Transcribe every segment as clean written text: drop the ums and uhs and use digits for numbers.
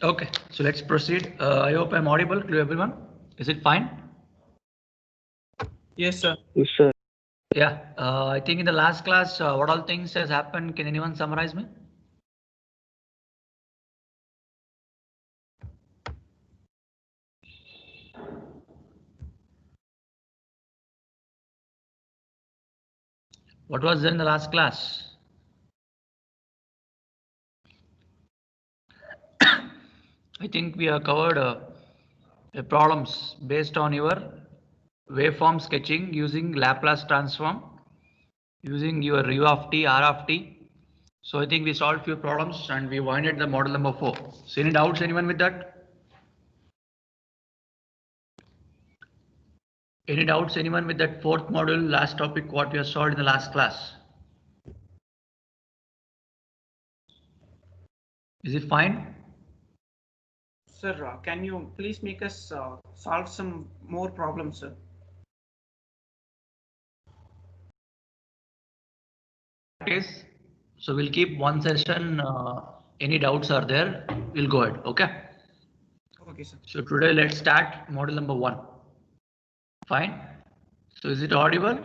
Okay, so let's proceed. I hope I'm audible to everyone. Is it fine? Yes, sir. Yes, sir. Yeah, I think in the last class, what all things has happened? Can anyone summarize me? What was there in the last class? I think we have covered problems based on your waveform sketching using Laplace transform, using your U of t, R of t. So I think we solved few problems and we winded the model number 4. So any doubts anyone with that? Any doubts anyone with that fourth module, last topic, what we have solved in the last class? Is it fine? Sir, can you please make us solve some more problems, sir? Case. So we'll keep one session. Any doubts are there, we'll go ahead. Okay. Okay, sir. So today let's start model number 1. Fine. So is it audible?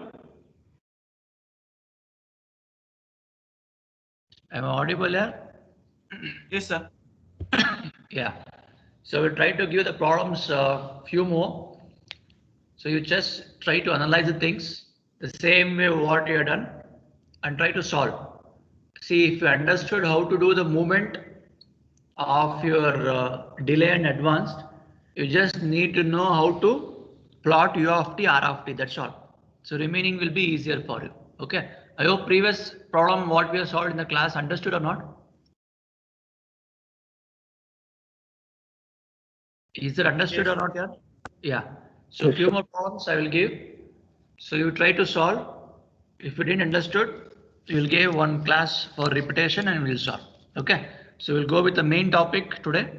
Am I audible here? Yes, sir. Yeah. So we'll try to give the problems few more. So you just try to analyze the things the same way what you have done and try to solve. See if you understood how to do the movement of your delay and advanced, you just need to know how to plot U of t, R of t, that's all. So remaining will be easier for you. Okay. I hope previous problem what we have solved in the class understood or not? Is it understood Yes, or not here? Yeah. So Yes, few sir. more problems I will give. So you try to solve. If you didn't understood, you will give one class for repetition and we'll solve. Okay. So we'll go with the main topic today.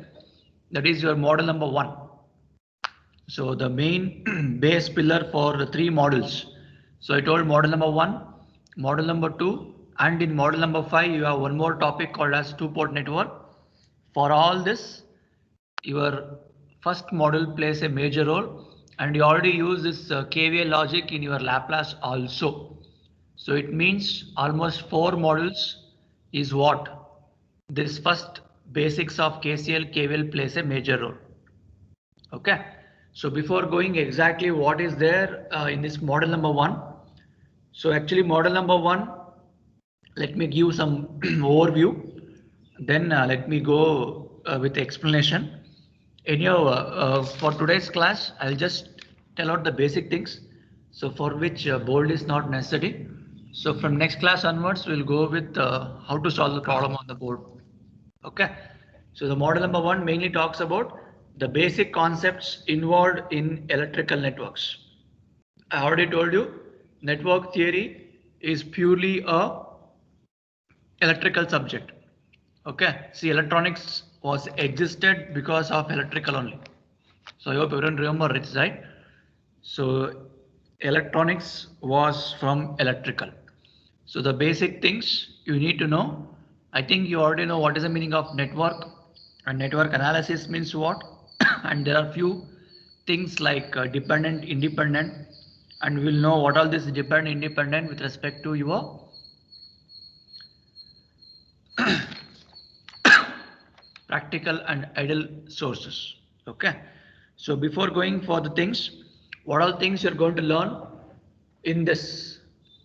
That is your model number 1. So the main base pillar for the 3 models. So I told model number 1, model number 2, and in model number 5 you have one more topic called as two-port network. For all this, your first model plays a major role, and you already use this KVL logic in your Laplace also. So it means almost 4 models is what this first basics of KCL KVL plays a major role. Okay. So before going exactly what is there in this model number 1. So actually model number 1, let me give some overview. Then let me go with explanation. Anyhow, for today's class, I'll just tell out the basic things. So for which bold is not necessary. So from next class onwards, we'll go with how to solve the problem on the board. Okay. So the model number 1 mainly talks about the basic concepts involved in electrical networks. I already told you network theory is purely a electrical subject. Okay. See, electronics was existed because of electrical only. So I hope everyone remember it, right? So electronics was from electrical. So the basic things you need to know. I think you already know what is the meaning of network, and network analysis means what. And there are few things like dependent, independent, and we'll know what all this dependent, independent with respect to your practical and idle sources. Okay. So before going for the things, what all things you're going to learn in this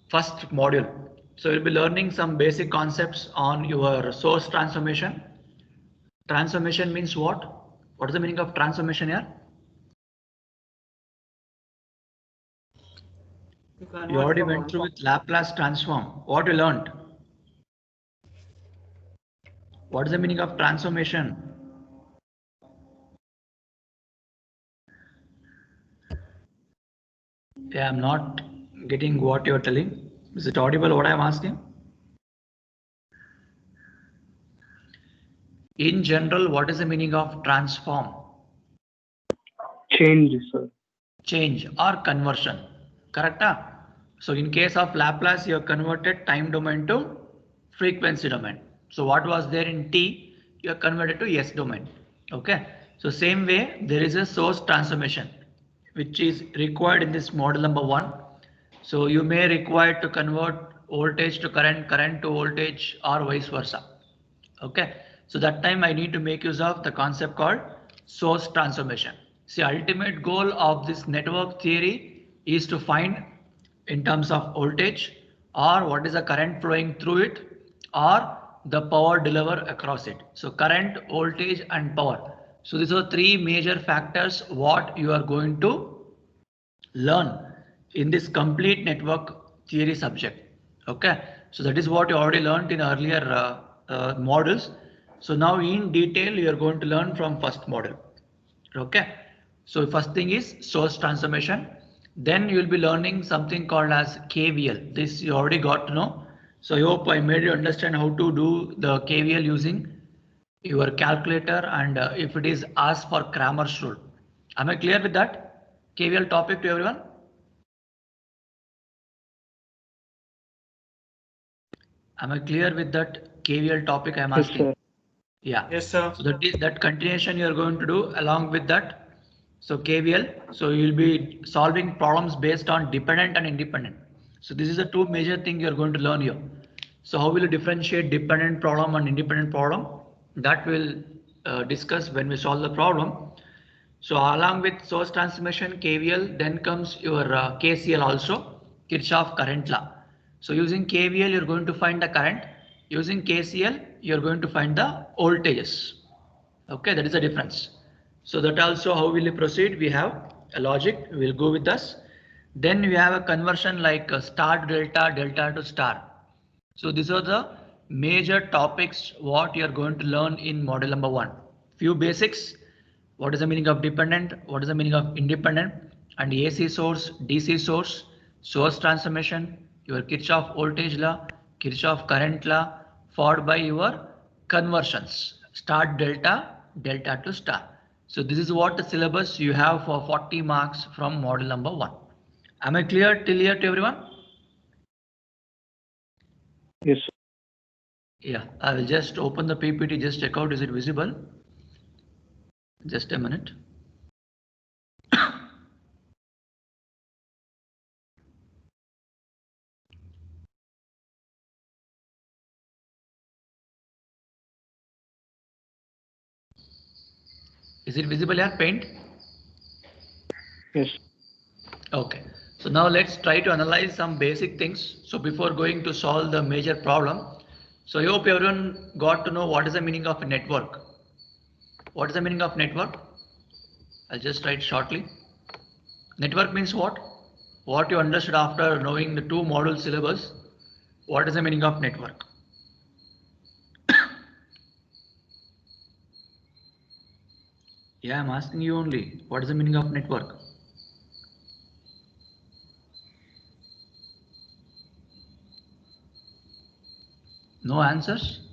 first module. So you'll be learning some basic concepts on your source transformation. Transformation means what? What is the meaning of transformation here? You already went through with Laplace transform. What you learned? What is the meaning of transformation? Yeah, I'm not getting what you're telling. Is it audible what I'm asking? In general, what is the meaning of transform? Change, sir. Change or conversion. Correct? So in case of Laplace, you have converted time domain to frequency domain. So what was there in T? you are converted to S domain. Okay. So same way, there is a source transformation which is required in this model number 1. So you may require to convert voltage to current, current to voltage, or vice versa. Okay. So that time I need to make use of the concept called source transformation. See, ultimate goal of this network theory is to find in terms of voltage, or what is the current flowing through it, or the power delivered across it. So current, voltage and power. So these are three major factors what you are going to learn in this complete network theory subject. Okay, so that is what you already learned in earlier models. So now in detail you are going to learn from first model. Okay, so first thing is source transformation. Then you will be learning something called as KVL. This you already got to know. So I hope I made you understand how to do the KVL using your calculator, and if it is asked for Cramer's rule. Am I clear with that KVL topic to everyone? Am I clear with that KVL topic I am asking? Yes, sir. Yeah. Yes, sir. So that is that continuation you are going to do along with that. So KVL. So you will be solving problems based on dependent and independent. So this is the two major things you are going to learn here. So how will you differentiate dependent problem and independent problem? That will discuss when we solve the problem. So along with source transformation KVL, then comes your KCL also, Kirchhoff current law. So using KVL, you're going to find the current. Using KCL, you're going to find the voltages. Okay, that is the difference. So that also how will we proceed? We have a logic, we will go with us. Then we have a conversion like star to delta, delta to star. So these are the major topics what you are going to learn in model number 1. Few basics. What is the meaning of dependent? What is the meaning of independent? And AC source, DC source, source transformation, your Kirchhoff voltage law, Kirchhoff current law, followed by your conversions. Start delta, delta to star. So this is what the syllabus you have for 40 marks from model number 1. Am I clear till here to everyone? Yes, sir. Yeah, I will just open the PPT, just check out, is it visible? Just a minute. Is it visible here, paint? Yes. Okay, so now let's try to analyze some basic things. So before going to solve the major problem, so I hope everyone got to know what is the meaning of a network. What is the meaning of network? I'll just write shortly. Network means what? What you understood after knowing the 2 module syllabus. What is the meaning of network? Yeah, I'm asking you only. What is the meaning of network? No answers?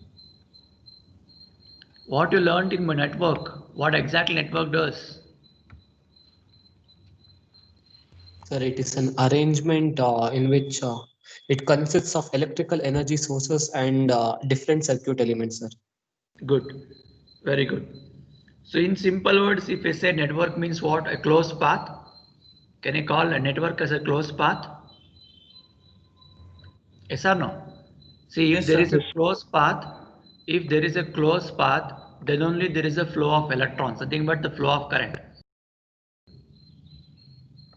What you learned in my network? What exactly network does? Sir, it is an arrangement in which it consists of electrical energy sources and different circuit elements, sir. Good, very good. So in simple words, if I say network means what? A closed path. Can I call a network as a closed path? Yes or no? See, if Yes, there sir. is a closed path, if there is a closed path, then only there is a flow of electrons, nothing but the flow of current.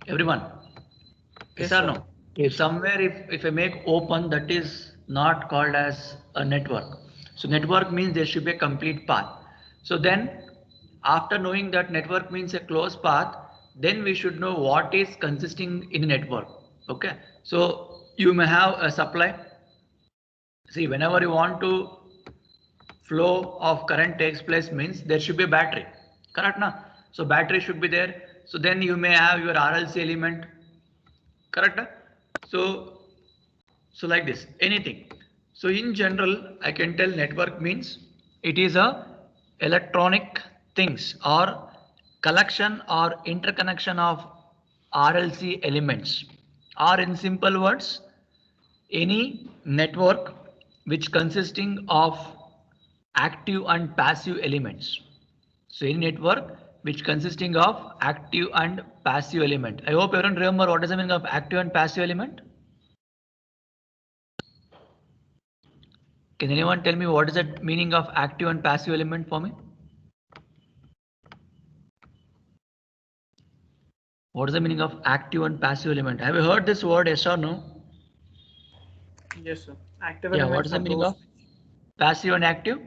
Everyone? Yes, Yes, or sir. no? Yes. Somewhere if I make open, that is not called as a network. So network means there should be a complete path. So then after knowing that network means a closed path, then we should know what is consisting in a network. Okay. So you may have a supply. See, whenever you want to flow of current takes place means there should be a battery. Correct na? So battery should be there. So then you may have your RLC element. Correct? So like this, anything. So in general, I can tell network means it is a electronic things or collection or interconnection of RLC elements, or in simple words, any network which consisting of active and passive elements. So any network which consisting of active and passive element. I hope everyone remember what is the meaning of active and passive element. Can anyone tell me what is the meaning of active and passive element for me? What is the meaning of active and passive element? Have you heard this word, yes or no? Yes, sir. Active Yeah, what elements is the are meaning those. of passive and active?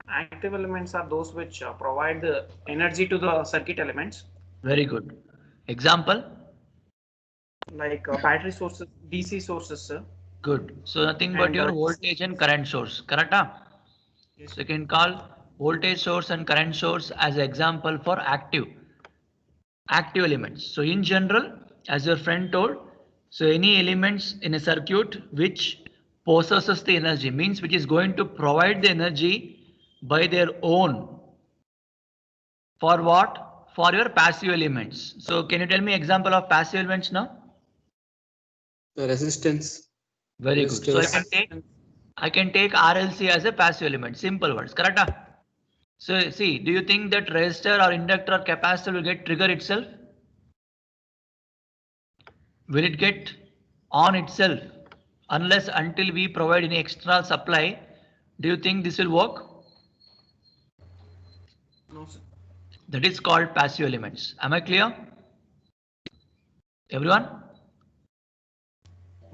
Active elements are those which provide the energy to the circuit elements, Very good. Example? like battery sources, DC sources, sir. Good. So nothing but And your voltage and current source, correct? yes, So you can call voltage source and current source as example for active elements. So in general, as your friend told, so any elements in a circuit which possesses the energy means which is going to provide the energy by their own for what? For your passive elements. So can you tell me example of passive elements now? The resistance. Very good. So Resistors. I can take RLC as a passive element. Simple words, correct? So see, do you think that resistor or inductor or capacitor will get trigger itself? Will it get on itself unless until we provide any external supply? Do you think this will work? no, sir. That is called passive elements. Am I clear? Everyone?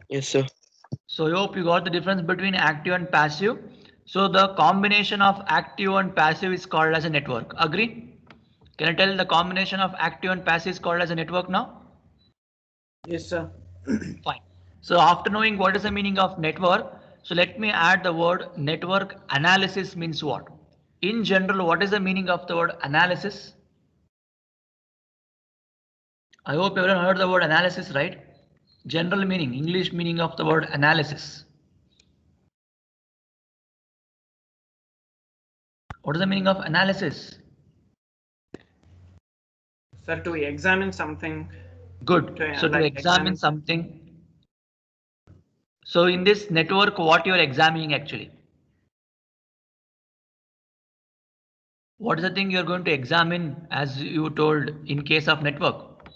Yes, sir. So I hope you got the difference between active and passive. So the combination of active and passive is called as a network. Agree? Can I tell the combination of active and passive is called as a network now? Yes, sir. Fine. So after knowing what is the meaning of network, so let me add the word network analysis means what? In general, what is the meaning of the word analysis? I hope everyone heard the word analysis, right? General meaning, English meaning of the word analysis. What is the meaning of analysis? Sir, to examine something. Good. So to examine something. So in this network, what you are examining actually? What is the thing you are going to examine as you told in case of network?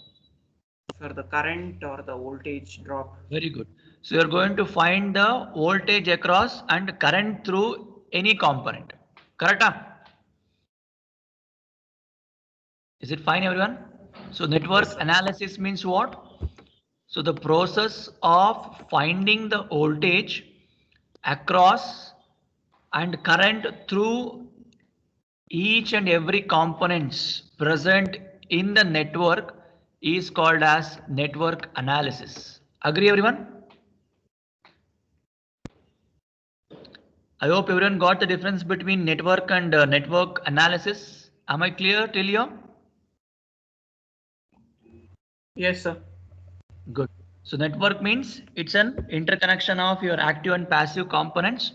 For the current or the voltage drop. Very good. So you are going to find the voltage across and current through any component. Correct? Is it fine, everyone? So network analysis means what? So the process of finding the voltage across and current through each and every components present in the network is called as network analysis. Agree, everyone? I hope everyone got the difference between network and network analysis. Am I clear till here? Yes, sir. Good. So network means it's an interconnection of your active and passive components.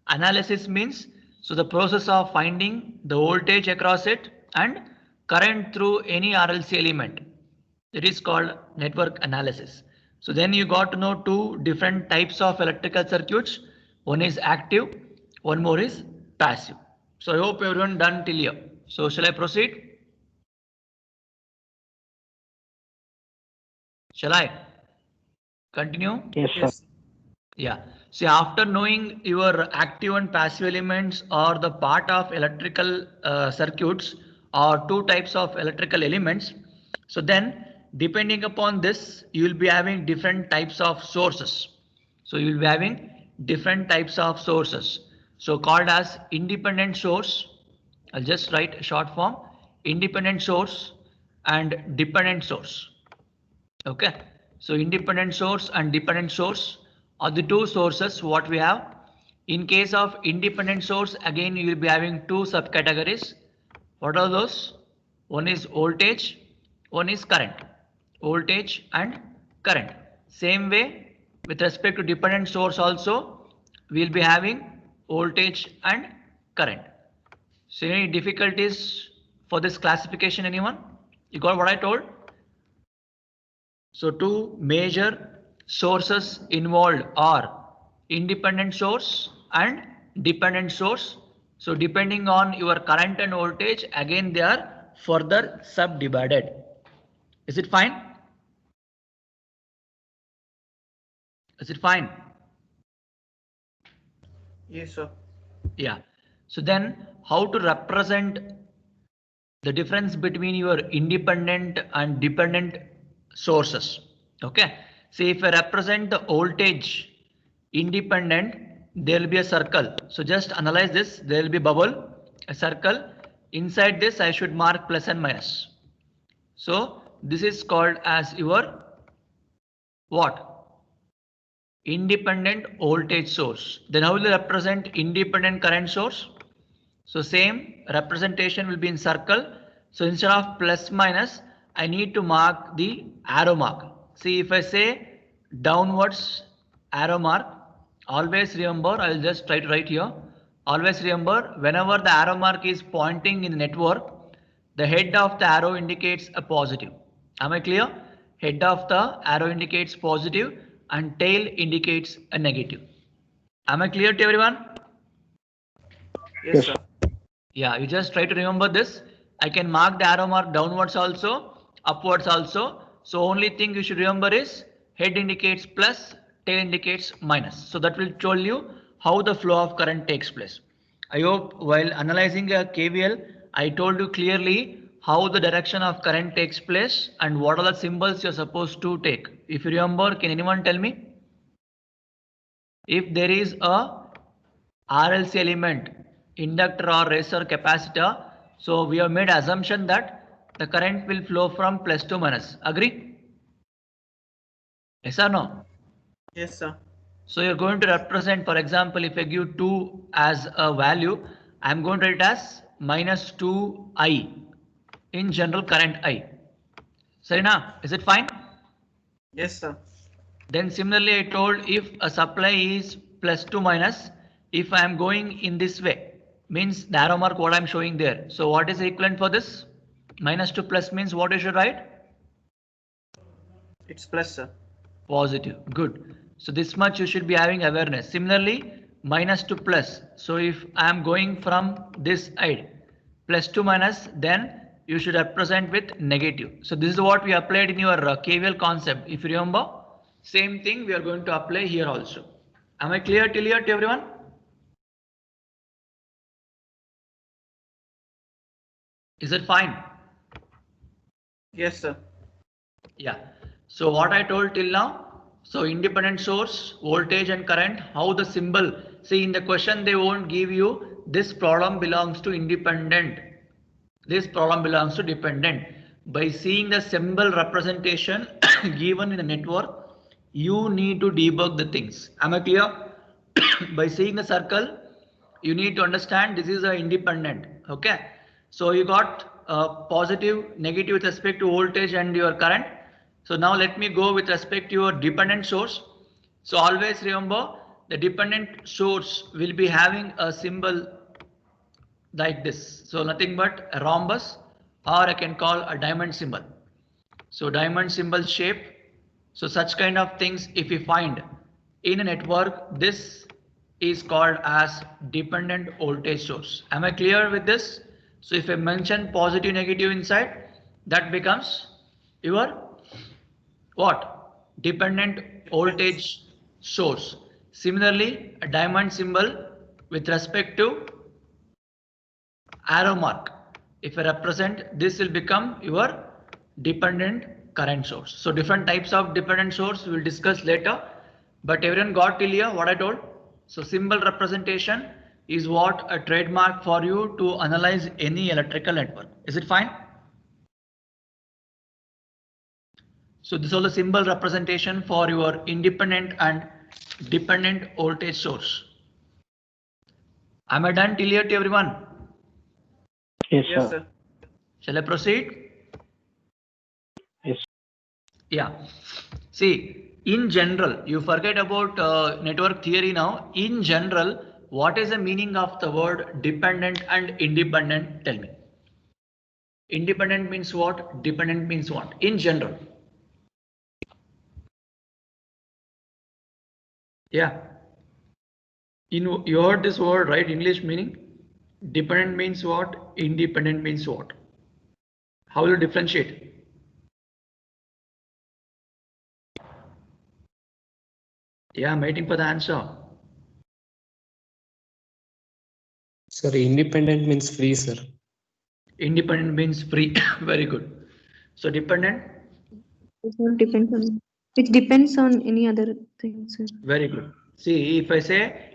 Analysis means so the process of finding the voltage across it and current through any RLC element. It is called network analysis. So then you got to know two different types of electrical circuits. One is active, one more is passive. So I hope everyone done till here. So shall I proceed? Shall I continue? Yes, sir. Yeah. See, after knowing your active and passive elements or the part of electrical circuits or two types of electrical elements, so then depending upon this, you will be having different types of sources. So you will be having different types of sources. So called as independent source. I'll just write a short form, independent source and dependent source. Okay, so independent source and dependent source are the two sources what we have. In case of independent source, again you will be having two subcategories. What are those? One is voltage, one is current. Voltage and current. Same way with respect to dependent source also, we will be having voltage and current. So any difficulties for this classification, anyone? You got what I told? So two major sources involved are independent source and dependent source. So depending on your current and voltage, again they are further subdivided. Is it fine? Is it fine? Yes, sir. Yeah. So then how to represent the difference between your independent and dependent sources? Okay. So if I represent the voltage independent, there will be a circle. So just analyze this. There will be bubble, a circle. Inside this, I should mark plus and minus. So this is called as your what? Independent voltage source. Then how will you represent independent current source? So same representation will be in circle. So instead of plus minus, I need to mark the arrow mark. See, if I say downwards arrow mark, always remember, I will just try to write here. Always remember, whenever the arrow mark is pointing in the network, the head of the arrow indicates a positive. Am I clear? Head of the arrow indicates positive and tail indicates a negative. Am I clear to everyone? Yes, sir. Yeah, you just try to remember this. I can mark the arrow mark downwards also, upwards also. So only thing you should remember is head indicates plus, tail indicates minus. So that will tell you how the flow of current takes place. I hope while analyzing a KVL, I told you clearly how the direction of current takes place and what are the symbols you're supposed to take. If you remember, can anyone tell me? If there is a RLC element, inductor or resistor capacitor, so we have made assumption that the current will flow from plus to minus. Agree? Yes or no? Yes, sir. So you're going to represent, for example, if I give 2 as a value, I'm going to write it as minus 2I in general current I. Sarina, is it fine? Yes, sir. Then similarly, I told if a supply is plus to minus, if I am going in this way, means the arrow mark what I am showing there. So what is the equivalent for this? Minus to plus means what you should write? It's plus, sir. Positive. Good. So this much you should be having awareness. Similarly, minus to plus. So if I am going from this side, plus to minus, then you should represent with negative. So this is what we applied in your KVL concept. If you remember, same thing we are going to apply here also. Am I clear till here to everyone? Is it fine? Yes, sir. Yeah. So what I told till now, so independent source, voltage and current, how the symbol, see in the question they won't give you this problem belongs to independent, this problem belongs to dependent. By seeing the symbol representation given in the network, you need to debug the things. Am I clear? By seeing the circle, you need to understand this is a independent. Okay. So you got positive, negative with respect to voltage and your current. So now let me go with respect to your dependent source. So always remember the dependent source will be having a symbol like this. So nothing but a rhombus, or I can call a diamond symbol. So diamond symbol shape. So such kind of things if we find in a network, this is called as dependent voltage source. Am I clear with this? So if I mention positive negative inside, that becomes your what? Dependent voltage source. Similarly, a diamond symbol with respect to arrow mark. If I represent, this will become your dependent current source. So different types of dependent source we will discuss later. But everyone got till here what I told? So symbol representation is what a trademark for you to analyze any electrical network. Is it fine? So this is all the symbol representation for your independent and dependent voltage source. Am I done till here to everyone? Yes, Yes, sir. sir. Shall I proceed? Yes. Yeah. See, in general, you forget about network theory now. In general, what is the meaning of the word dependent and independent? Tell me. Independent means what? Dependent means what? In general. Yeah. You heard this word, right? English meaning? Dependent means what? Independent means what? How will you differentiate? Yeah, I'm waiting for the answer. Sir, independent means free, sir. Independent means free. Very good. So dependent? It depends on any other thing, sir. Very good. See, if I say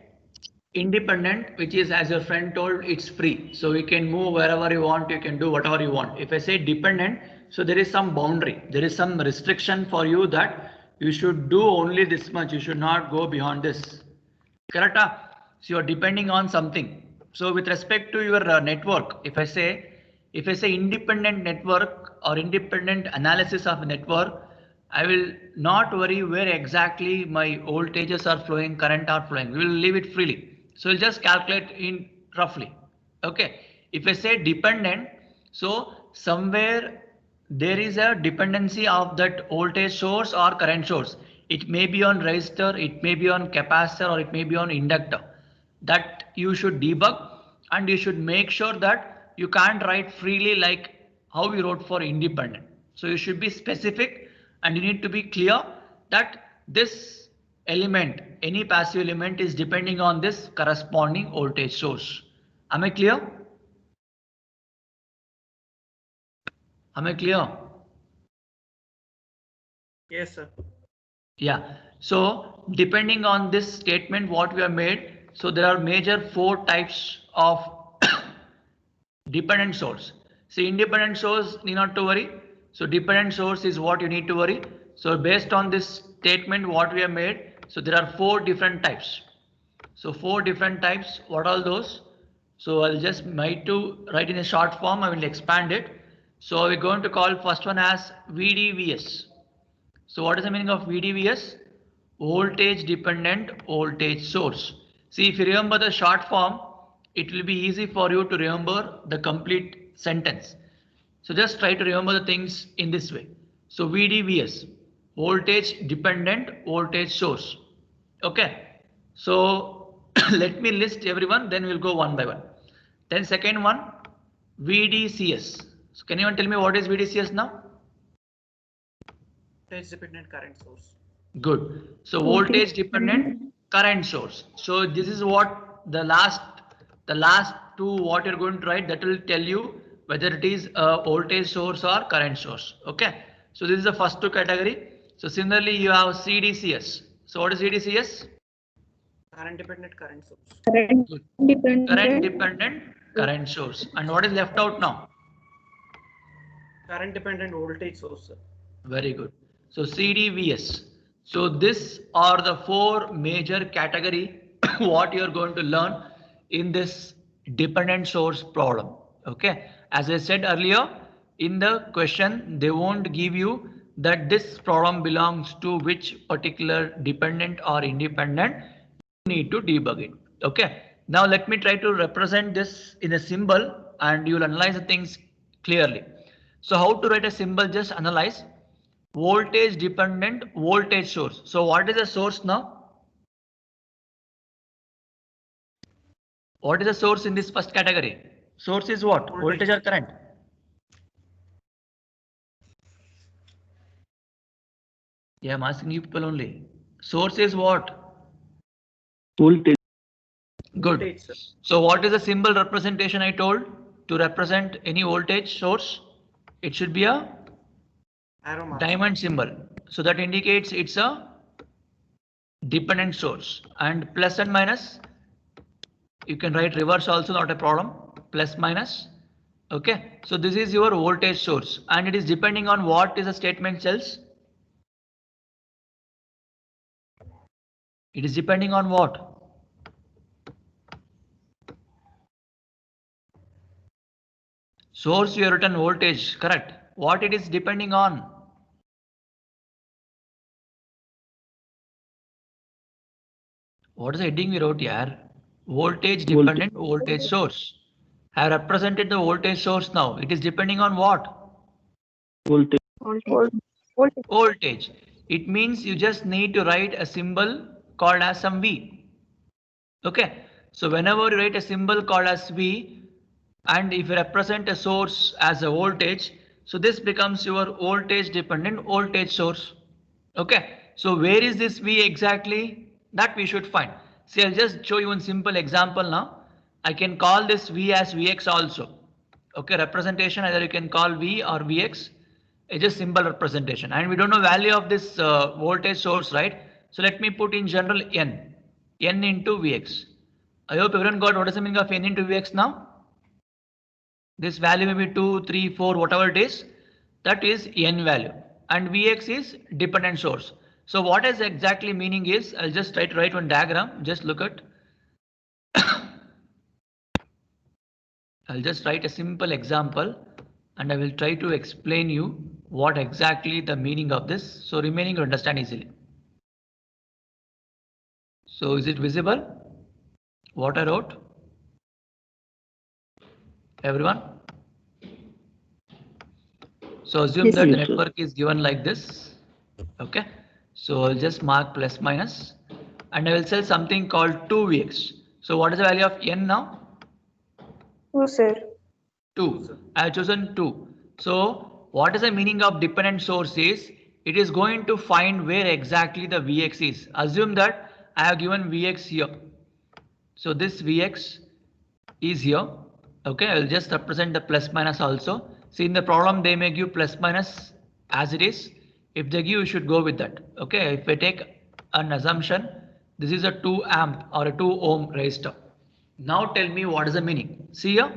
independent, which is as your friend told, it's free. So you can move wherever you want, you can do whatever you want. If I say dependent, so there is some boundary, there is some restriction for you that you should do only this much, you should not go beyond this. Correct? So you are depending on something. So with respect to your network, if I say independent network or independent analysis of network, I will not worry where exactly my voltages are flowing, current are flowing. We will leave it freely. So we'll just calculate in roughly. Okay. If I say dependent, so somewhere there is a dependency of that voltage source or current source. It may be on resistor, it may be on capacitor, or it may be on inductor. That you should debug, and you should make sure that you can't write freely like how we wrote for independent. So you should be specific, and you need to be clear that this element, any passive element, is depending on this corresponding voltage source. Am I clear? Am I clear? Yes, sir. Yeah. So depending on this statement, what we have made, so there are major 4 types of dependent source. See, independent source, need not to worry. So dependent source is what you need to worry. So based on this statement, what we have made, so there are 4 different types. So 4 different types. What are those? So I'll just write in a short form. I will expand it. So we're going to call first one as VDVS. So what is the meaning of VDVS? Voltage dependent voltage source. See, if you remember the short form, it will be easy for you to remember the complete sentence. So just try to remember the things in this way. So VDVS, voltage dependent voltage source. Okay. So let me list everyone, then we'll go one by one. Then second one, VDCS. So can anyone tell me what is VDCS now? Voltage dependent current source. Good. So voltage dependent current source. So this is what the last 2 what you're going to write, that will tell you whether it is a voltage source or current source. Okay. So this is the first 2 category. So similarly you have CDCS. So what is CDCS? Current dependent current source. Current dependent. Current dependent current source. And what is left out now? Current dependent voltage source, sir. Very good. So CDVS. So this are the 4 major category what you are going to learn in this dependent source problem. Okay. As I said earlier, in the question, they won't give you that this problem belongs to which particular dependent or independent. You need to debug it. Okay. Now let me try to represent this in a symbol, and you will analyze the things clearly. So how to write a symbol? Just analyze. Voltage dependent voltage source. So what is the source now? What is the source in this first category? Source is what? Voltage or current? Yeah, I'm asking you people only. Source is what? Voltage. Good. Voltage, sir. So what is the symbol representation I told to represent any voltage source? It should be a Arrow mark. diamond symbol. So that indicates it's a dependent source. And plus and minus, you can write reverse also, not a problem. Plus minus. Okay. So this is your voltage source, and it is depending on what is the statement cells. It is depending on what? Source you have written voltage, correct. What it is depending on? What is the heading we wrote here? Voltage dependent voltage source. I have represented the voltage source now. It is depending on what? Voltage. Voltage. It means you just need to write a symbol called as some V. Okay, so whenever you write a symbol called as V, and if you represent a source as a voltage, so this becomes your voltage dependent voltage source. Okay, so where is this V exactly? That we should find. See, I'll just show you one simple example now. I can call this V as Vx also. Okay, representation either you can call V or Vx. It's just simple representation, and we don't know value of this voltage source, right? So let me put in general N into Vx. I hope everyone got what is the meaning of N into Vx now. This value may be 2, 3, 4, whatever it is. That is N value, and Vx is dependent source. So what is exactly meaning is, I'll just try to write one diagram. Just look at. I'll just write a simple example, and I will try to explain you what exactly the meaning of this, so remaining you understand easily. So is it visible what I wrote? Everyone? So assume Yes, that the yes, sir. network is given like this. Okay, so I'll just mark plus minus, and I will sell something called 2Vx. So what is the value of N now? 2, sir. 2. I have chosen 2. So what is the meaning of dependent source is, it is going to find where exactly the Vx is. Assume that I have given Vx here. So this Vx is here. Okay, I will just represent the plus minus also. See, in the problem they may give plus minus as it is. If they give, you should go with that. Okay, if I take an assumption, this is a 2 amp or a 2 ohm resistor. Now tell me what is the meaning. See here.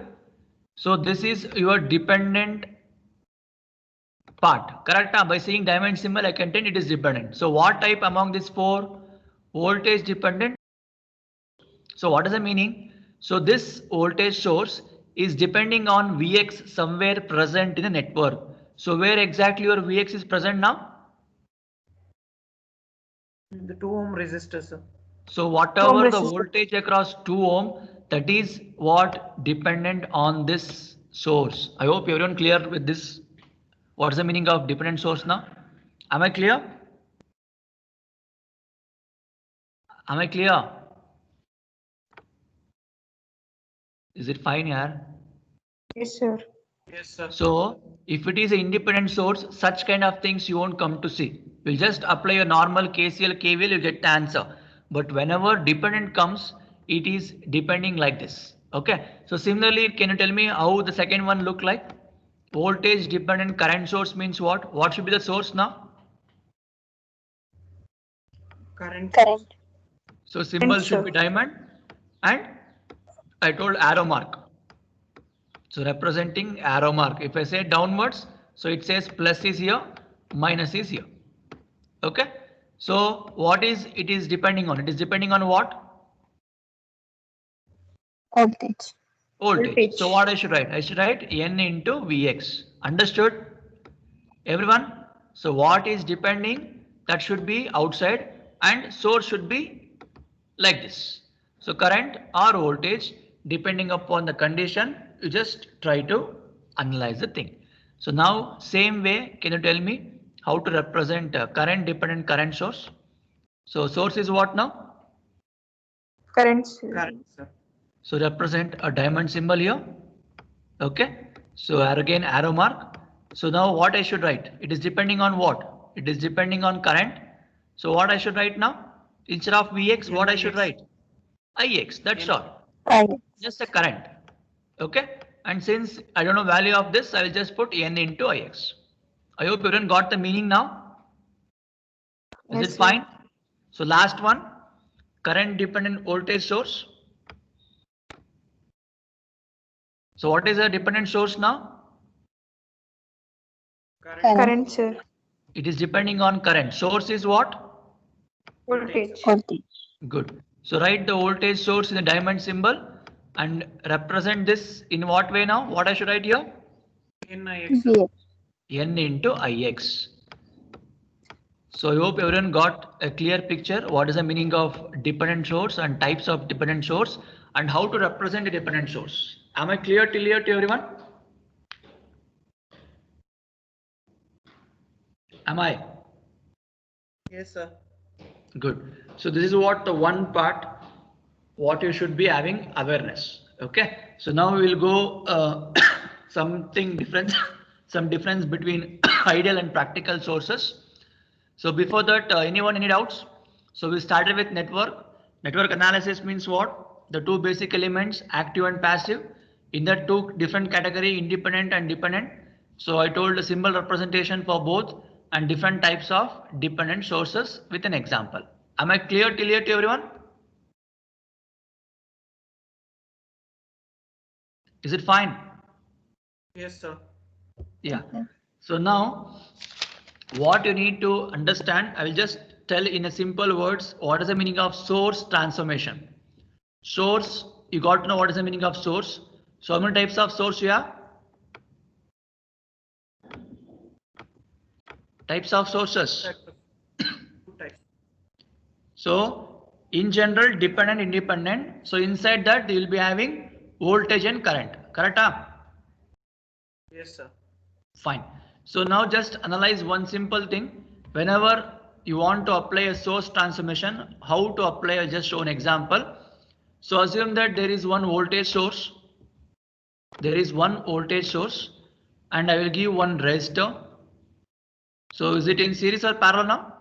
So this is your dependent part, correct? By seeing diamond symbol, I can tell it is dependent. So what type among these 4? Voltage dependent. So what is the meaning? So this voltage source is depending on Vx somewhere present in the network. So where exactly your Vx is present now? The 2 ohm resistor, sir. So whatever the voltage across 2 ohm, that is what dependent on this source. I hope everyone clear with this. What's the meaning of dependent source now? Am I clear? Am I clear? Is it fine here? Yes, sir. Yes, sir. So if it is an independent source, such kind of things you won't come to see. We'll just apply a normal KCL, KVL, you get the answer. But whenever dependent comes, it is depending like this. Okay. So similarly, can you tell me how the second one look like? Voltage dependent current source means what? What should be the source now? Current. So symbol should be diamond, and I told arrow mark. So representing arrow mark. If I say downwards, so it says plus is here, minus is here. Okay. So what is it is depending on? It is depending on what? Voltage. So what I should write? I should write N into Vx. Understood? Everyone? So what is depending? That should be outside, and source should be like this. So current or voltage, depending upon the condition, you just try to analyze the thing. So now same way, can you tell me how to represent current dependent current source? So source is what now? Current, sir. Current, sir. So represent a diamond symbol here. Okay. So again arrow mark. So now what I should write? It is depending on what? It is depending on current. So what I should write now? Instead of Vx, what I should write? Ix. That's all. Just a current. Okay. And since I don't know value of this, I will just put N into Ix. I hope everyone got the meaning now. Is Yes, it sir. fine? So last one, current dependent voltage source. So what is a dependent source now? Current, sir. It is depending on current. Source is what? Voltage. Good. So write the voltage source in the diamond symbol and represent this in what way now? What I should write here? NIX, sir. N into Ix. So I hope everyone got a clear picture. What is the meaning of dependent source and types of dependent source and how to represent a dependent source? Am I clear till here to everyone? Am I? Yes, sir. Good. So this is what the one part. what you should be having awareness. Okay, so now we will go something different, some difference between ideal and practical sources. So before that, anyone any doubts? So we started with network. Network analysis means what? The two basic elements, active and passive. In that two different category, independent and dependent. So I told a symbol representation for both and different types of dependent sources with an example. Am I clear till here to everyone? Is it fine? Yes, sir. Yeah. So now what you need to understand, I will just tell in a simple words, what is the meaning of source transformation? Source, you got to know what is the meaning of source. So how many types of source you have? Types of sources. Two types. So in general, dependent, independent. So inside that you will be having voltage and current. Correct? Yes, sir. Fine. So now just analyze one simple thing. Whenever you want to apply a source transformation, how to apply, I just show an example. So assume that there is one voltage source. There is one voltage source and I will give one resistor. So is it in series or parallel now?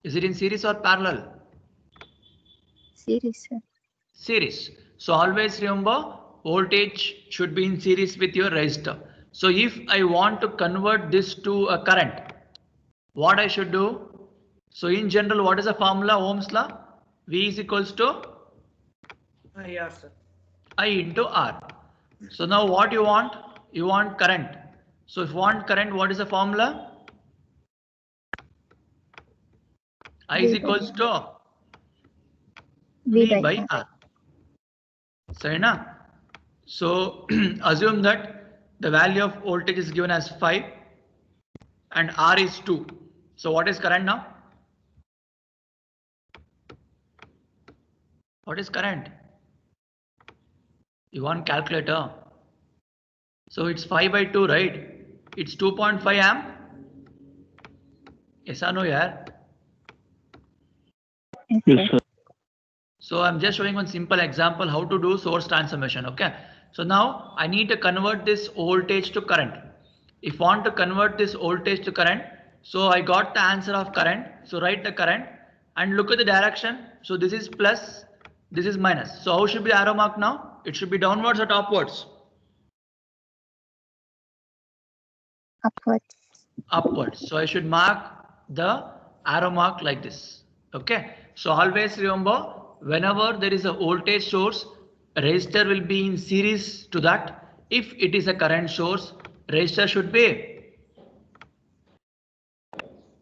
Is it in series or parallel? Series, sir. Series. So always remember voltage should be in series with your resistor. So if I want to convert this to a current, what I should do? So in general, what is the formula? Ohm's law? V is equals to Yeah, sir. I into R. So now what you want? You want current. So if you want current, what is the formula? I is equals to V by R. Sarina? So assume that the value of voltage is given as 5 and R is 2. So what is current now? What is current? You want calculator. So it's 5 by 2, right? It's 2.5 amp. Yes or no, yeah? Yes, sir. So I'm just showing one simple example how to do source transformation. Okay. So now I need to convert this voltage to current. If I want to convert this voltage to current, so I got the answer of current. So write the current and look at the direction. So this is plus, this is minus. So how should be the arrow mark now? It should be downwards or upwards? Upwards. Upwards. So I should mark the arrow mark like this. Okay. So always remember, whenever there is a voltage source, resistor will be in series to that. If it is a current source, resistor should be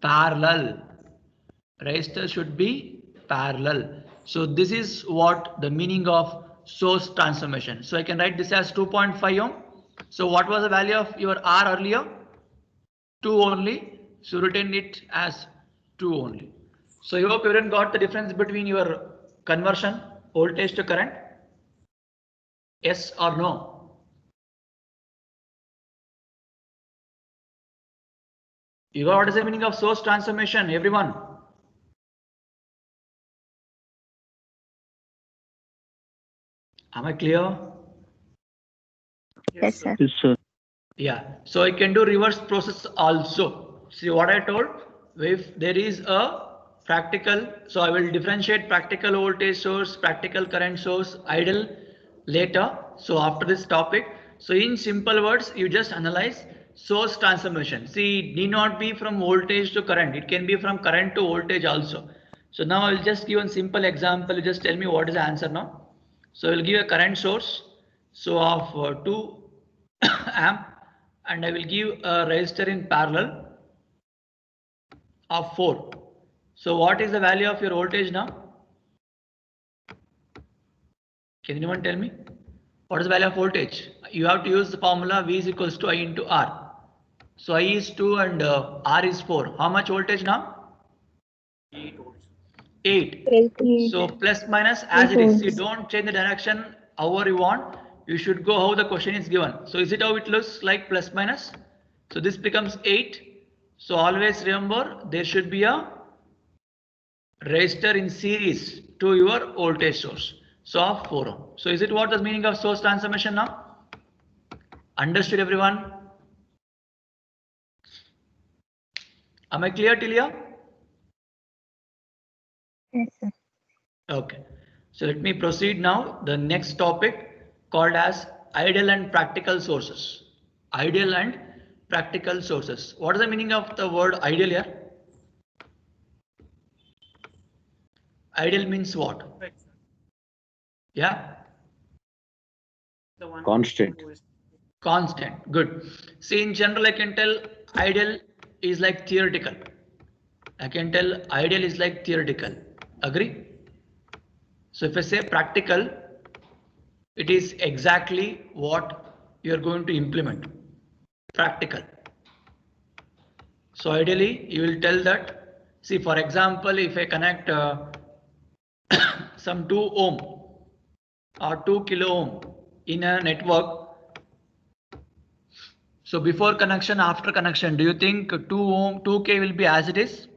parallel. Resistor should be parallel. So this is what the meaning of source transformation. So I can write this as 2.5 ohm. So what was the value of your R earlier? 2 only. So written it as 2 only. So I hope everyone got the difference between your conversion voltage to current. Yes or no? You got what is the meaning of source transformation, everyone? Am I clear? Yes, sir. Yes, sir. Yeah, so I can do reverse process also. See what I told? If there is a practical, so I will differentiate practical voltage source, practical current source, ideal later. So after this topic, so in simple words, you just analyze source transformation. See, it need not be from voltage to current. It can be from current to voltage also. So now I'll just give a simple example. You just tell me what is the answer now. So I'll give a current source. So of 2 amp and I will give a resistor in parallel of 4. So what is the value of your voltage now? Can anyone tell me? What is the value of voltage? You have to use the formula V is equals to I into R. So I is 2 and R is 4. How much voltage now? 8 volts. 8. 8. So plus minus as it is. You 8 don't change the direction however you want. You should go how the question is given. So is it how it looks like plus minus? So this becomes 8. So always remember there should be a resistor in series to your voltage source. So of 4 ohm. So is it what the meaning of source transformation now? Understood everyone? Am I clear till here? Yes, sir. Okay. So let me proceed now. The next topic called as ideal and practical sources. Ideal and practical sources. What is the meaning of the word ideal here? Ideal means what? Right, sir. Yeah, The one Constant. who is constant. Good. See, in general, I can tell ideal is like theoretical. I can tell ideal is like theoretical. Agree? So if I say practical, it is exactly what you are going to implement. Practical. So ideally, you will tell that, see, for example, if I connect some 2 ohm or 2 kilo ohm in a network, so before connection, after connection, do you think 2 ohm, 2K will be as it is?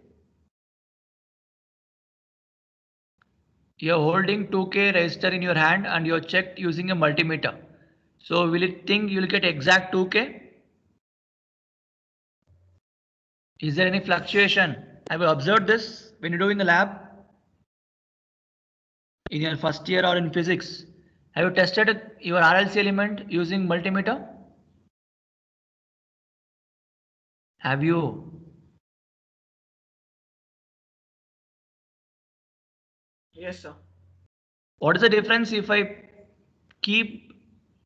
You're holding 2K resistor in your hand and you're checked using a multimeter. So will it think you'll get exact 2K? Is there any fluctuation? Have you observed this when you do in the lab? In your first year or in physics? Have you tested your RLC element using multimeter? Have you? yes, sir. What is the difference if I keep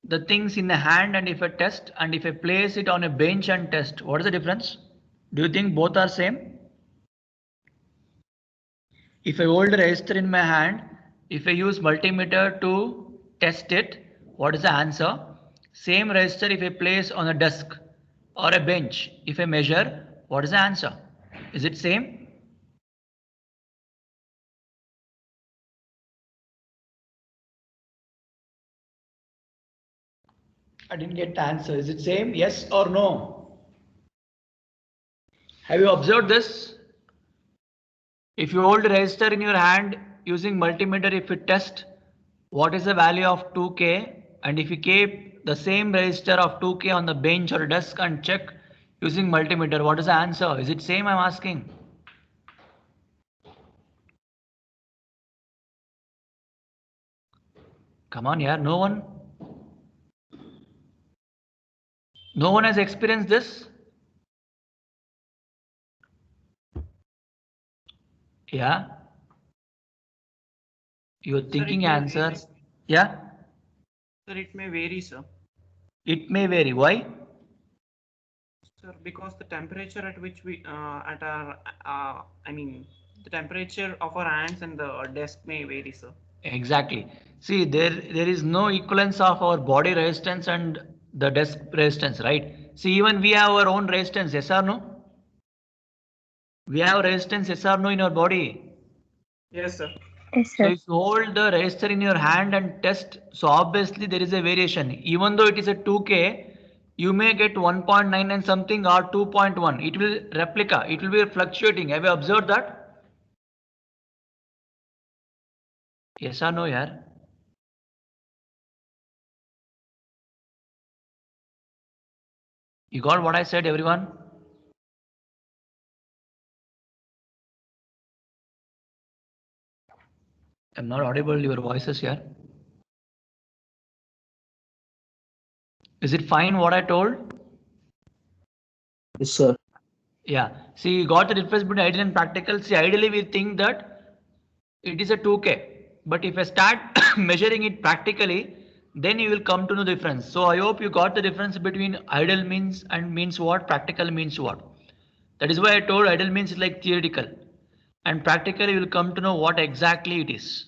the things in the hand and if I test and if I place it on a bench and test? What is the difference? Do you think both are same? If I hold a resistor in my hand, if I use multimeter to test it, what is the answer? Same resistor if I place on a desk or a bench, if I measure, what is the answer? Is it same? I didn't get the answer. Is it same? Yes or no? Have you observed this? If you hold a resistor in your hand using multimeter, if you test what is the value of 2K, and if you keep the same resistor of 2K on the bench or desk and check using multimeter, what is the answer? Is it same? I'm asking. Come on, yeah, no one? No one has experienced this? Yeah? You're Sir, thinking it may answer. vary. Yeah? Sir, it may vary, sir. It may vary. Why? Sir, because the temperature at which we at our I mean the temperature of our hands and the desk may vary, sir. Exactly. See, there is no equivalence of our body resistance and the desk resistance, right? See, even we have our own resistance, yes or no? We have resistance, yes or no, in our body. Yes, sir. Yes, So sir. if you hold the resistor in your hand and test, so obviously there is a variation. Even though it is a 2K, you may get 1.9 and something or 2.1. It will replica, it will be fluctuating. Have you observed that? Yes or no, yaar? You got what I said, everyone? I'm not audible, your voices here. Is it fine what I told? Yes, sir. Yeah. See, you got the difference between ideal and practical. See, ideally we think that it is a 2K. But if I start measuring it practically, then you will come to know the difference. So I hope you got the difference between ideal means and means what, practical means what. That is why I told ideal means like theoretical. And practically you will come to know what exactly it is.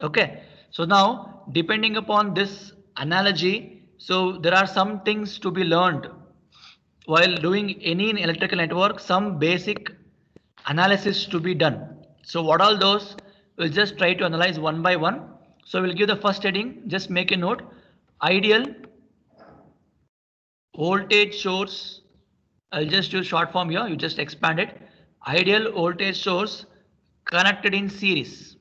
Okay. So now, depending upon this analogy, so there are some things to be learned while doing any electrical network, some basic analysis to be done. So what all those, we'll just try to analyze one by one. So we'll give the first heading, just make a note, ideal voltage source. I'll just use short form here, you just expand it. Ideal voltage source connected in series.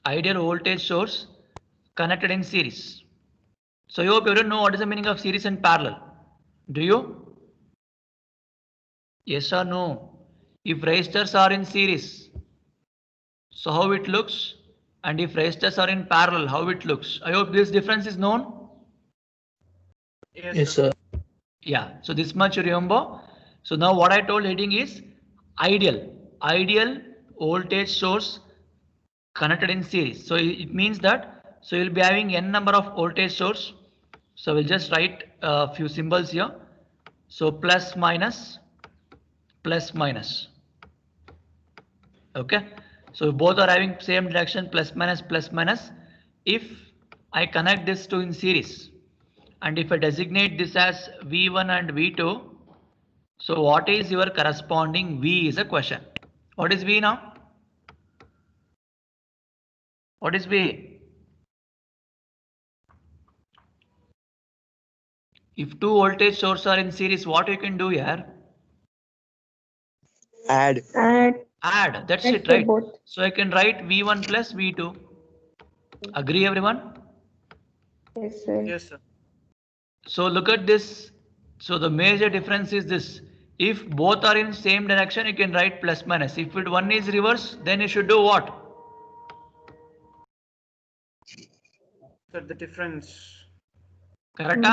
Ideal voltage source connected in series. So you hope you don't know what is the meaning of series and parallel. Do you? Yes or no? If resistors are in series, so how it looks, and if resistors are in parallel, how it looks. I hope this difference is known. Yes, sir. Yeah, so this much you remember. So now what I told heading is ideal voltage source connected in series. So it means that, so you'll be having n number of voltage source. So we'll just write a few symbols here. So plus minus. Okay. So both are having same direction, plus minus. If I connect this two in series, and if I designate this as V1 and V2, so what is your corresponding V is a question. What is V now? What is V? If two voltage sources are in series, what you can do here? Add. Add. That's Add it, to right? both. So I can write V1 plus V2. Agree, everyone? Yes, sir. Yes, sir. So look at this. So the major difference is this. If both are in same direction, you can write plus minus. If one is reverse, then you should do what? So the difference. Correct?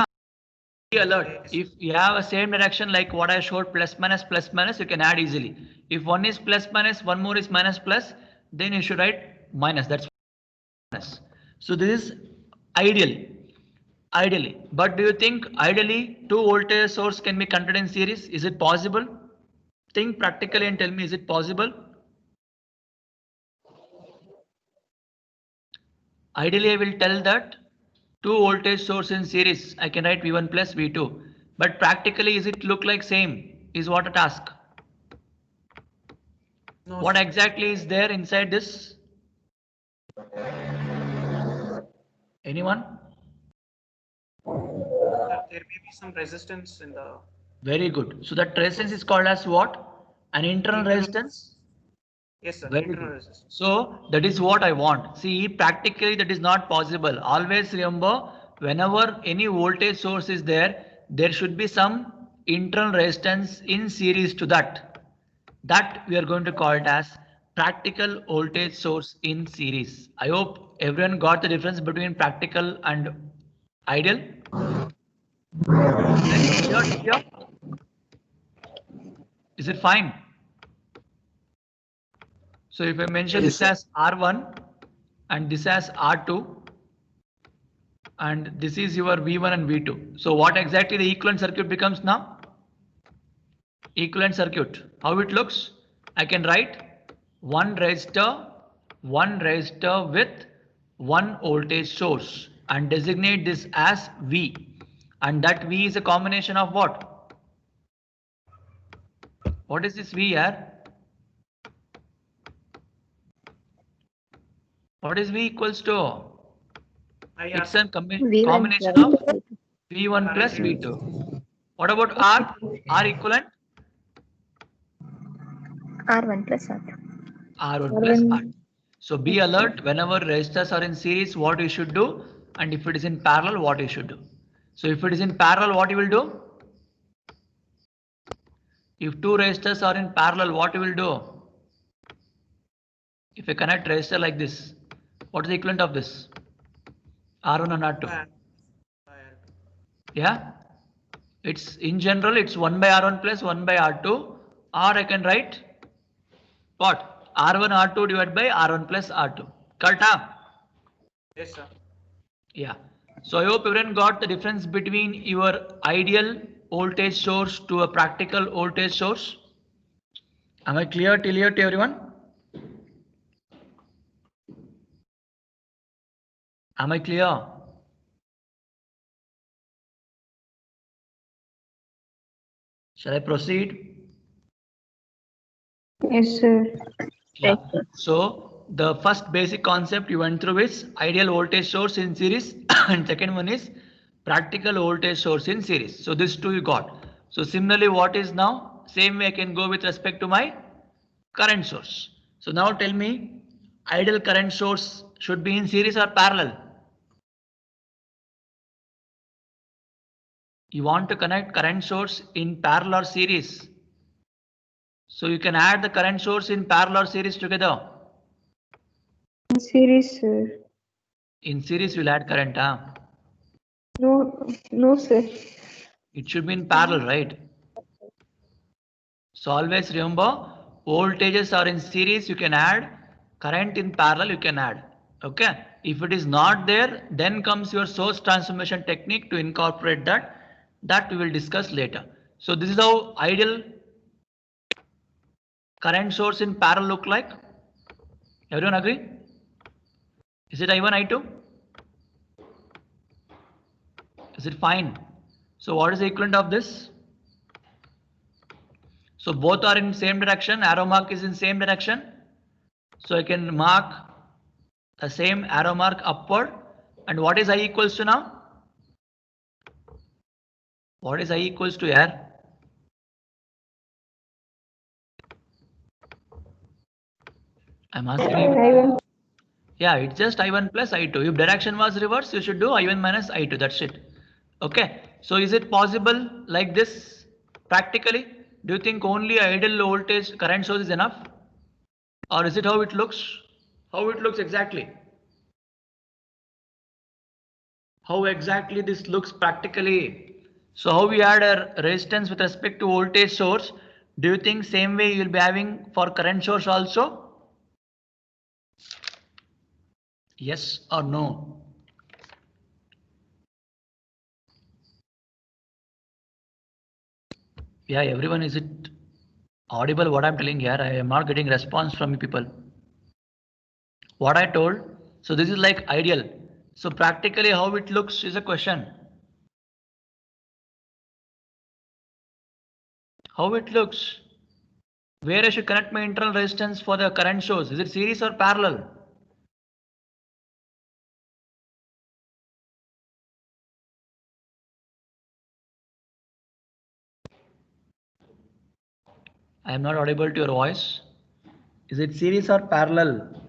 Be alert. If you have a same direction like what I showed, plus minus, you can add easily. If one is plus minus, one more is minus plus, then you should write minus. That's minus. So this is ideally. But do you think ideally two voltage source can be connected in series? Is it possible? Think practically and tell me, is it possible? Ideally, I will tell that two voltage source in series, I can write V1 plus V2. But practically, is it look like same? Is what a task. No, What sir. exactly is there inside this? Anyone? Sir, there may be some resistance in the Very good. So that resistance is called as what? An internal resistance? Yes, sir. Very Internal good. resistance. So that is what I want. See, practically that is not possible. Always remember, whenever any voltage source is there, there should be some internal resistance in series to that. That we are going to call it as practical voltage source in series. I hope everyone got the difference between practical and ideal. Sure. Is it fine? So if I mention Yes, this as R1 and this as R2 and this is your V1 and V2. So what exactly the equivalent circuit becomes now? Equivalent circuit. How it looks? I can write one resistor with one voltage source and designate this as V. And that V is a combination of what? What is this V here? What is V equals to? It's a combination of V1 plus V2. What about R? R equivalent? R1 plus R2. R1 plus R2. So be alert whenever resistors are in series, what you should do, and if it is in parallel, what you should do. So if it is in parallel, what you will do? If two resistors are in parallel, what you will do? If I connect resistor like this, what is the equivalent of this? R1 and R2. Yeah, it's in general, it's 1 by R1 plus 1 by R2, or I can write what? R1 R2 divided by R1 plus R2. Correct? Yes, sir. Yeah. So I hope everyone got the difference between your ideal voltage source to a practical voltage source. Am I clear till here to everyone? Am I clear? Shall I proceed? Yes, sir. Yeah. So the first basic concept you went through is ideal voltage source in series and second one is practical voltage source in series. So this two you got. So similarly what is now? Same way I can go with respect to my current source. So So now tell me, ideal current source should be in series or parallel? You want to connect current source in parallel or series. So you can add the current source in parallel or series together. In series, sir. In series, we'll add current. No, sir. It should be in parallel, right? So always remember, voltages are in series, you can add. Current in parallel, you can add. Okay. If it is not there, then comes your source transformation technique to incorporate that. That we will discuss later. So this is how ideal current source in parallel look like. Everyone agree? Is it I1, I2? Is it fine? So what is the equivalent of this? So both are in same direction, arrow mark is in same direction. So I can mark the same arrow mark upward. And what is I equals to now? What is I equals to here? I'm asking you. I1. Yeah, it's just I1 plus I2. If direction was reversed, you should do I1 minus I2. That's it. Okay. So is it possible like this practically? Do you think only ideal voltage current source is enough? Or is it how it looks? How it looks exactly? How exactly this looks practically? So how we add a resistance with respect to voltage source? Do you think same way you will be having for current source also? Yes or no? Yeah, everyone, is it audible what I'm telling here? I am not getting response from you people. What I told, so this is like ideal. So practically how it looks is a question. How it looks? Where I should connect my internal resistance for the current source? Is it series or parallel? I am not audible to your voice. Is it series or parallel?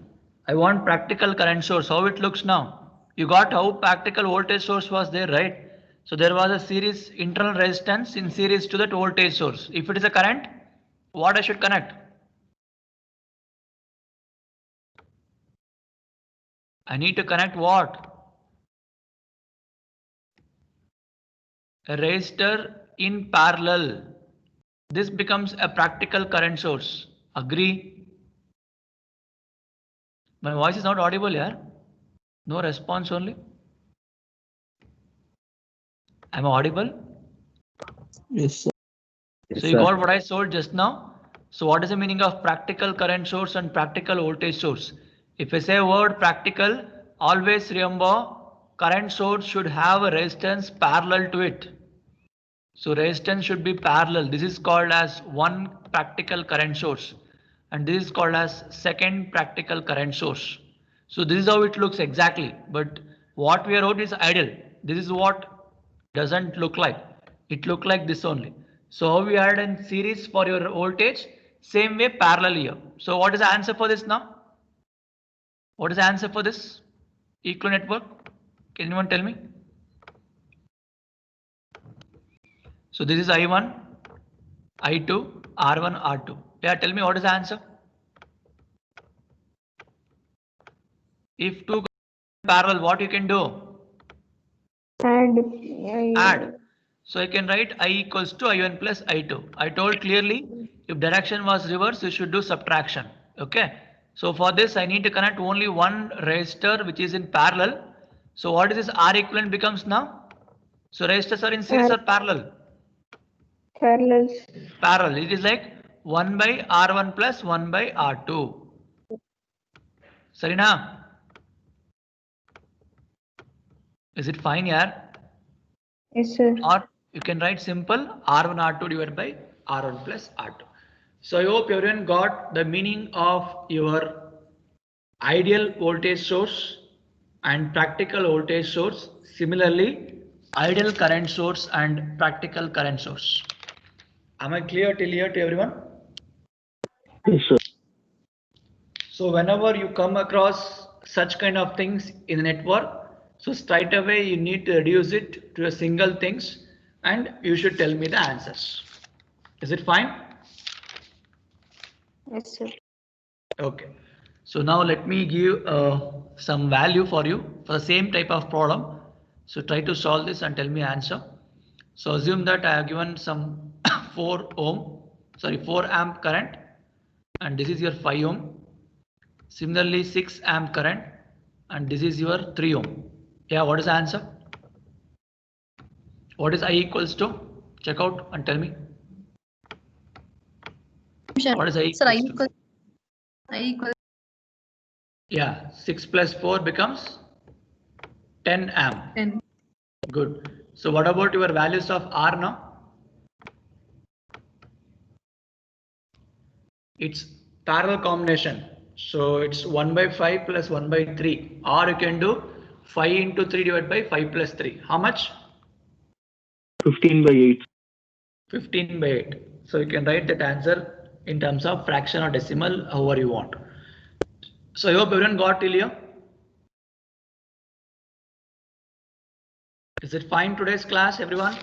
I want practical current source. How it looks now? You got how practical voltage source was there, right? So there was a series internal resistance in series to that voltage source. If it is a current, what I should connect? I need to connect what? A resistor in parallel. This becomes a practical current source. Agree? My voice is not audible here. No response only. Am I audible? Yes, sir. Yes, So you sir. got what I told just now. So what is the meaning of practical current source and practical voltage source? If I say word practical, always remember current source should have a resistance parallel to it. So resistance should be parallel. This is called as one practical current source. And this is called as second practical current source. So this is how it looks exactly. But what we wrote is ideal. This is what doesn't look like. It look like this only. So how we add in series for your voltage? Same way parallel here. So what is the answer for this now? What is the answer for this equivalent network? Can anyone tell me? So this is I1, I2, R1, R2. Yeah, tell me what is the answer? If two parallel, what you can do? Add. So I can write I equals to I1 plus I2. I told clearly, if direction was reversed, you should do subtraction. Okay. So for this, I need to connect only one resistor which is in parallel. So what is this R equivalent becomes now? So resistors are in series or parallel? Parallels. Parallel. It is like 1 by R1 plus 1 by R2. Sarina? Is it fine here? Yes, sir. Or you can write simple R1 R2 divided by R1 plus R2. So I hope everyone got the meaning of your ideal voltage source and practical voltage source. Similarly, ideal current source and practical current source. Am I clear till here to everyone? Yes, sir. So whenever you come across such kind of things in a network, so straight away you need to reduce it to a single things and you should tell me the answers. Is it fine? Yes, sir. Okay. So now let me give some value for you for the same type of problem. So try to solve this and tell me answer. So assume that I have given some 4 amp current and this is your 5 ohm. Similarly 6 amp current and this is your 3 ohm. Yeah, what is the answer? What is I equals to? Check out and tell me. What is I Sir, I equals to? equal Yeah, 6 plus 4 becomes 10 amp. 10. Good. So what about your values of R now? It's parallel combination. So it's 1 by 5 plus 1 by 3. Or you can do 5 into 3 divided by 5 plus 3. How much? 15 by 8. 15 by 8. So you can write that answer in terms of fraction or decimal, however you want. So I hope everyone got till here. Is it fine today's class, everyone?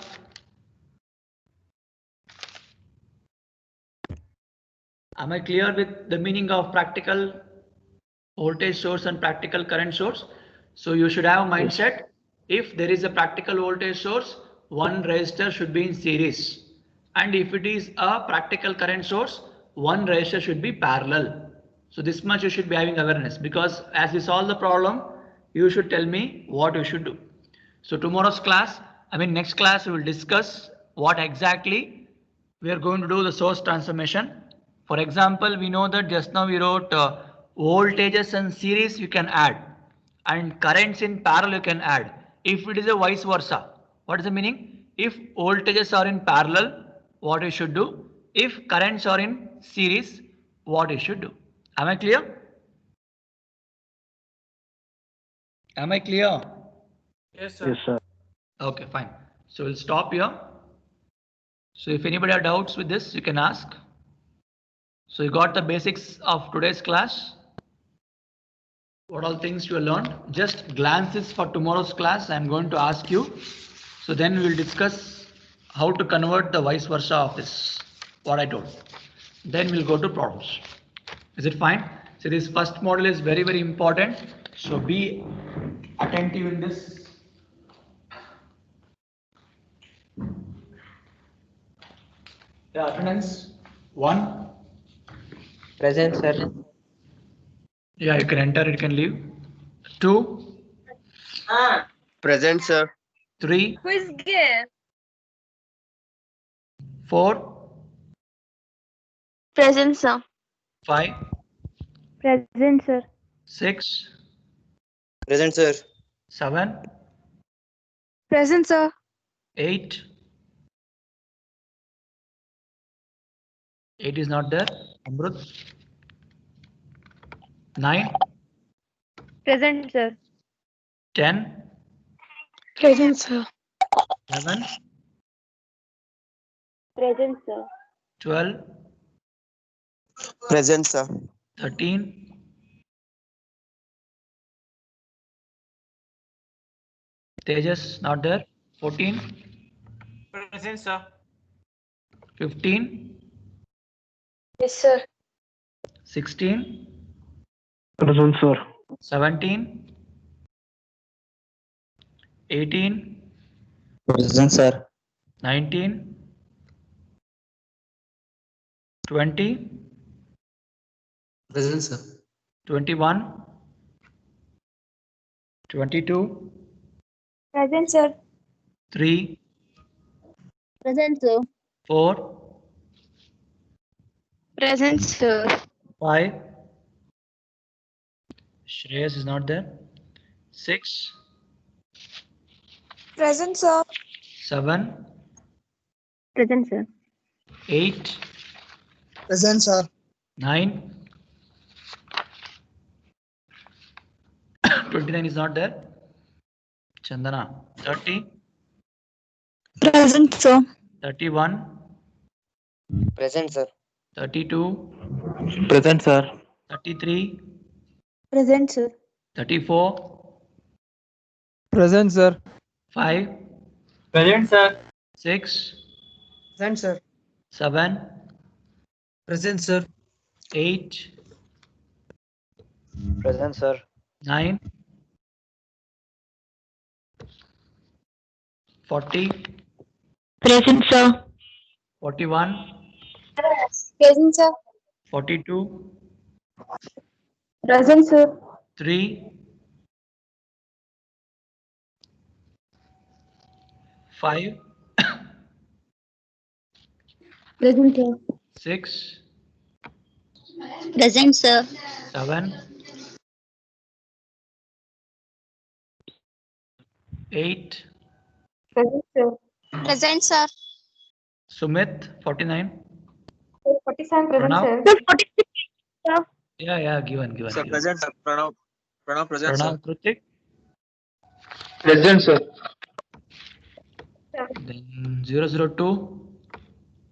Am I clear with the meaning of practical voltage source and practical current source? So you should have a mindset. If there is a practical voltage source, one resistor should be in series. And if it is a practical current source, one resistor should be parallel. So this much you should be having awareness, because as we solve the problem, you should tell me what you should do. So tomorrow's class, next class we will discuss what exactly we are going to do the source transformation. For example, we know that just now we wrote voltages in series you can add and currents in parallel you can add. If it is a vice versa, what is the meaning? If voltages are in parallel, what you should do? If currents are in series, what you should do? Am I clear? Am I clear? Yes, sir. Yes, sir. Okay, fine. So we'll stop here. So if anybody have doubts with this, you can ask. So you got the basics of today's class. What all things you learned? Just glances for tomorrow's class. I'm going to ask you. So then we'll discuss how to convert the vice versa of this, what I told. Then we'll go to problems. Is it fine? So this first model is very, very important. So be attentive in this. The attendance 1. Present, sir. Yeah, you can enter, you can leave. 2, Present, sir. 3, Who is there? 4, Present, sir. 5, Present, sir. 6, Present, sir. 7, Present, sir. 8. 8 is not there. Amrut. 9, Present, sir. 10, Present, sir. 11, Present, sir. 12, Present, sir. 13, 'Tejas not there. 14, Present, sir. 15, Yes, sir. 16, Present, sir. 17, 18, Present, sir. 19, 20, Present, sir. 21, 22, Present, sir. 3, Present, sir. 4, Present, sir. 5. Shreyas is not there. 6, Present, sir. 7, Present, sir. 8, Present, sir. 9, 29 is not there. Chandana. 30, Present, sir. 31, Present, sir. 32, Present, sir. 33, Present, sir. 34, Present, sir. 5, Present, sir. 6, Present, sir. 7, Present, sir. 8, Present, sir. 9, 40, Present, sir. 41, Present, sir. 42, Present, sir. 3, 5, Present, sir. 6, Present, sir. 7, 8, Present, sir. Present, sir. Sumit, 49, 47 Pranav, Sir, 46, sir. yeah, given. Sir, present, sir. Pranav, present, Pranav, sir. Kritik, Present, sir. then 002,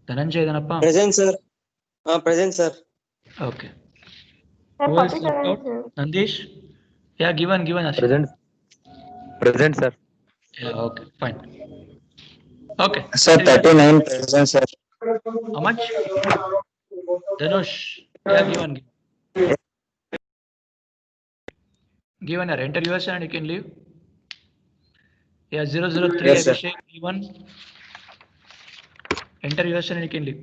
Dhananjay Dhanappa. Present, sir. Present, sir. Okay. Sir, Who else left 47, out? sir. Nandish? Yeah, given, Ashik. Present. Present, sir. Yeah, okay, fine. Okay. Sir, So you are- 39. Present, sir. How much? Dhanush. Yeah, given. Given a enter yours and you can leave. Yeah, 003 Yes, sir. Abhishek, given. Enter yours and you can leave.